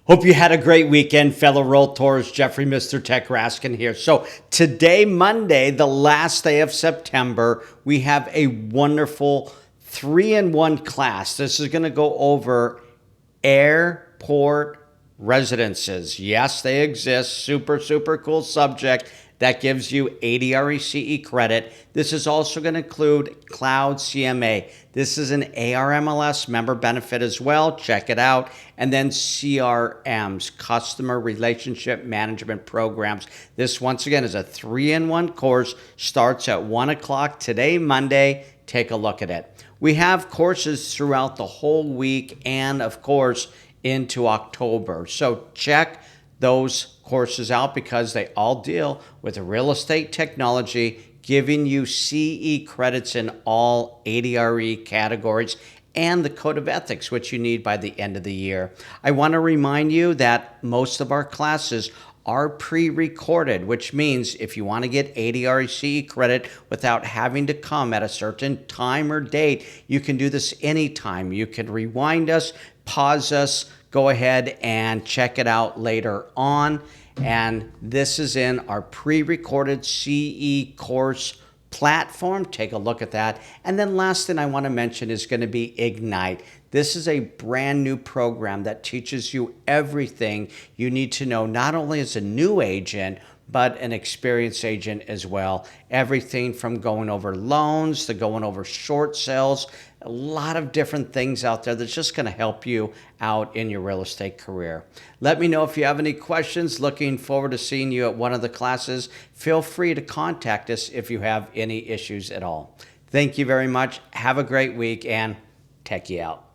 Hope you had a great weekend, fellow Realtors. Jeffrey, Mr. Tech Raskin here. So today, Monday, the last day of September, we have a wonderful 3-in-1 class. This is going to go over airport residences. Yes, they exist. Super, super cool subject. That gives you 80 RECE credit. This is also going to include Cloud CMA. This is an ARMLS member benefit as well. Check it out. And then CRMs, Customer Relationship Management Programs. This, once again, is a 3-in-1 course. Starts at 1 o'clock today, Monday. Take a look at it. We have courses throughout the whole week and, of course, into October. So check those courses out because they all deal with real estate technology, giving you CE credits in all ADRE categories and the code of ethics, which you need by the end of the year. I want to remind you that most of our classes are pre-recorded, which means if you want to get ADRE CE credit without having to come at a certain time or date, you can do this anytime. You can rewind us, pause us, go ahead and check it out later on. And this is in our pre-recorded CE course platform. Take a look at that. And then last thing I want to mention is going to be Ignite. This is a brand new program that teaches you everything you need to know, not only as a new agent, but an experienced agent as well. Everything from going over loans to going over short sales, a lot of different things out there that's just going to help you out in your real estate career. Let me know if you have any questions. Looking forward to seeing you at one of the classes. Feel free to contact us if you have any issues at all. Thank you very much. Have a great week and techie out.